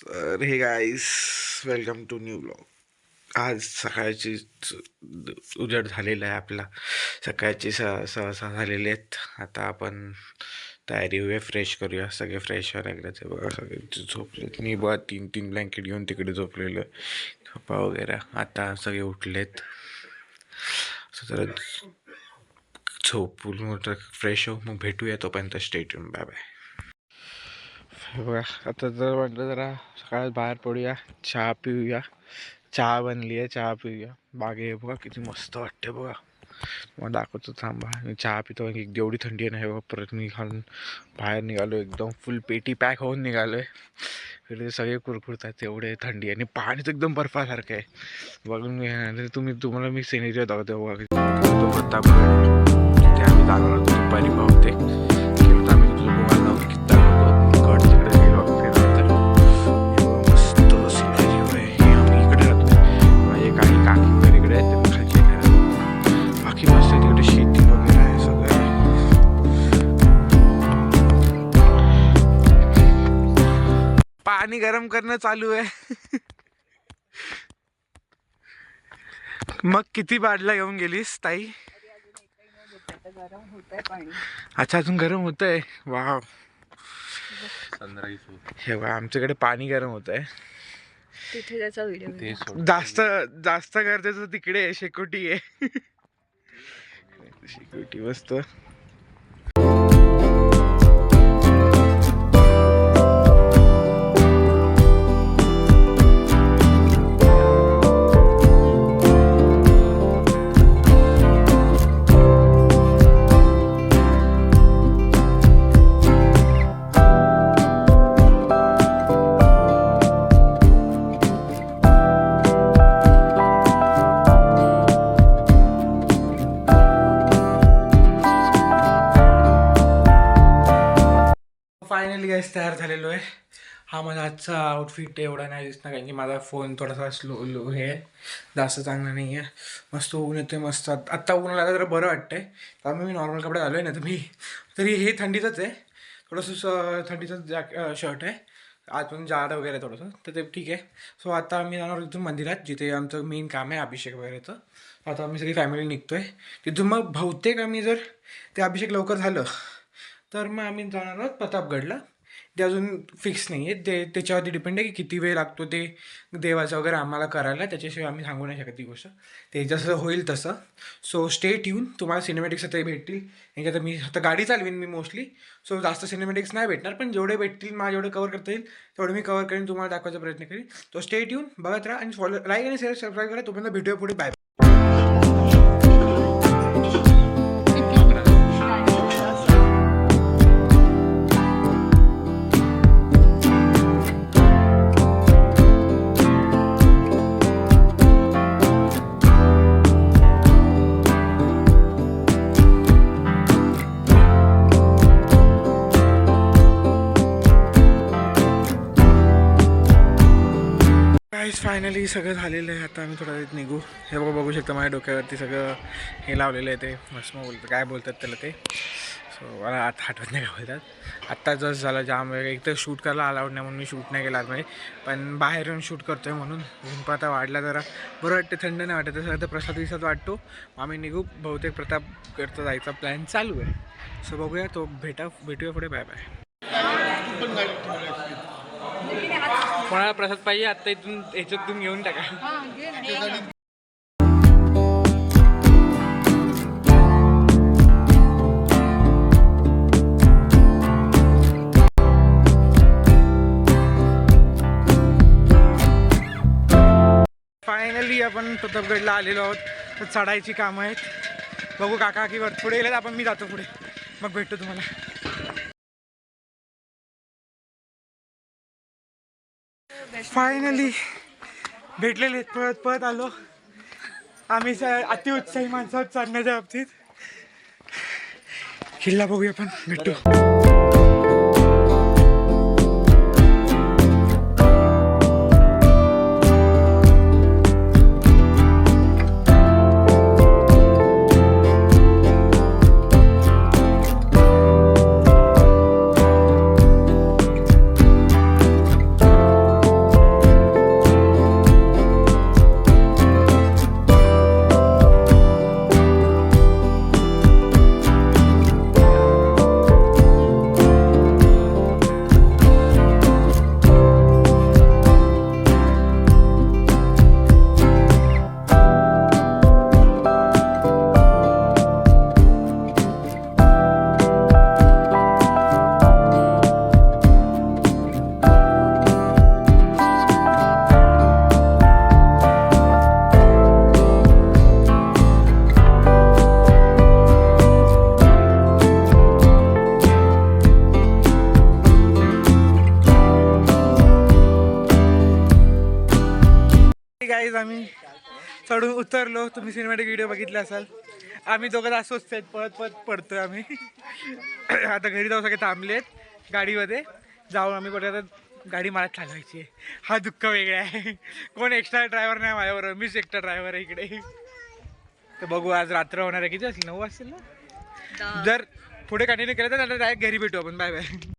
तर hey guys, welcome to new blog. आज सकाळची उजेड झालेला आहे. आपला सकाळची सहा झालेली आहेत. आता आपण तयारी होऊया, फ्रेश करूया. सगळे फ्रेश व्हायला बघा. सगळे झोपलेत. मी बघा 3 ब्लँकेट घेऊन तिकडे झोपलेलं. पप्पा वगैरे आता सगळे उठलेत. जरा झोपून मोठं फ्रेश हो, मग भेटूया. तोपर्यंत स्टे ट्यून. Bye bye. बघा, आता जर म्हटलं जरा सकाळी बाहेर पडूया, चहा पिऊया. चहा बनली आहे, चहा पिऊया. बागे बघा किती मस्त वाटते बघा. मग दाखवतो थांबा. मी चहा पितो. एवढी थंडी आहे ना. हे बघा, परत मी खाऊन बाहेर निघालो. एकदम फुल पेटी पॅक होऊन निघालो आहे. इकडे सगळे कुरकुरतात, एवढे थंडी आहे. आणि पाणी तर एकदम बर्फासारखं आहे. बघून मी तुम्हाला मी सिनेरी दाखवतो बघा. प्रतापगड तिथे आम्ही जाणार होतो दुपारी बहुतेक. गेलो तर आम्ही तुझं बघायला लावून किती होतो. गड तिकडे गेलो फिरायला. तर मस्त सिनेरी आहे. आम्ही इकडे राहतो. माझे काही काकी वगैरे इकडे आहेत, त्यांना खायचे घरात. बाकी मस्त आहे तिकडे, शेती वगैरे आहे सगळं. पाणी गरम करणं चालू आहे. मग किती बाटल्या घेऊन गेलीस ताई? अच्छा, अजून गरम होत आहे. वाव. हे बघा, आमच्याकडे पाणी गरम होत आहे. तिथे त्याचा व्हिडिओ जास्त गरजेचं तिकडे शेकोटी आहे. शेकोटी मस्त. फायनली गाईस तयार झालेलो आहे. हा माझा आजचा आउटफिट एवढा नाही दिसणार, कारण की माझा फोन थोडासा स्लो हे आहे, जास्त चांगला नाही आहे. मस्त ऊन येते मस्त. आत्ता ऊन लागलं जरा बरं वाटतंय. त्यामुळे मी नॉर्मल कपडे आलो आहे ना. तरी हे थंडीचंच आहे. थोडंसं थंडीचं शर्ट आहे. आतून जाड वगैरे थोडंसं, तर ते ठीक आहे. सो आता आम्ही जाणार इथून मंदिरात, जिथे आमचं मेन काम आहे अभिषेक वगैरेचं. आता आम्ही सगळी फॅमिली निघतो आहे तिथून. मग बहुतेक आम्ही जर ते अभिषेक लवकर झालं तर मग आम्ही जाणार आहोत प्रतापगडला. ते अजून फिक्स नाही आहे. त्याच्यावरती डिपेंड आहे की किती वेळ लागतो ते देवाचं वगैरे आम्हाला करायला. त्याच्याशिवाय आम्ही सांगू नाही शकत ती गोष्ट. ते जसं होईल तसं. So stay tune. तुम्हाला सिनेमॅटिक्स आता भेटतील. यांच्यात मी आता गाडी चालवीन मी मोस्टली. सो जास्त सिनेमॅटिक्स नाही भेटणार, पण जेवढे भेटतील मला जेवढे कवर करता येईल तेवढे मी कवर करीन, तुम्हाला दाखवायचा प्रयत्न करीन. तो स्टे ट्यून. बघत राहा आणि फॉलो, लाईक आणि शेअर, सबस्क्राईब करा. तोपर्यंत भेटूया पुढे. बाय. फायनली सगळं झालेलं आहे. आता आम्ही थोडा वेळ निघू. हे बघू शकता माझ्या डोक्यावरती सगळं हे लावलेलं आहे. ते भस्म बोलतं, काय बोलतात त्याला ते. सो मला आता आठवत नाही काय बोलतात. आत्ता जस्ट झालं जाम वेळ. एक तर शूट करायला अलाउड नाही म्हणून मी शूट नाही केला आतमध्ये, पण बाहेर येऊन शूट करतो आहे म्हणून. ऊन पण आता वाढला जरा, बरं वाटते. थंड नाही वाटत. तसं आता प्रसाद विसाद वाटतो. आम्ही निघू. बहुतेक प्रतापगडचा जायचा प्लॅन चालू आहे. सो बघूया. तो भेटूया पुढे. Bye bye. कोणाला प्रसाद पाहिजे आत्ता इथून ह्याच्यातून घेऊन टाका. फायनली आपण प्रतापगडला आलेलो आहोत. तर चढायची कामं आहेत. बघू काका की पुढे गेले. आपण मी जातो पुढे, मग भेटतो तुम्हाला. फायनली भेटलेले. पळत आलो आम्ही. अतिउत्साही माणसं आहोत चढण्याच्या बाबतीत. किल्ला बघूया आपण, भेटतो. गाईज आम्ही चढून उतरलो. तुम्ही सिनेमॅटिक व्हिडिओ बघितले असाल. आम्ही दोघं असोच सेट पळत पळत पडतोय आम्ही. आता घरी जाऊ सगळे थांबलेत गाडीमध्ये. जाऊन आम्ही परत गाडी मला चालवायची आहे. हा दुःख वेगळा आहे. कोण एक्स्ट्रा ड्रायव्हर नाही माझ्याबरोबर, मीच एकटा ड्रायव्हर आहे इकडे. तर बघू आज रात्र होणार आहे. किती असेल 9 वाजतील ना. जर पुढे कंटिन्यू केलं तर डायरेक्ट घरी भेटू आपण. Bye bye.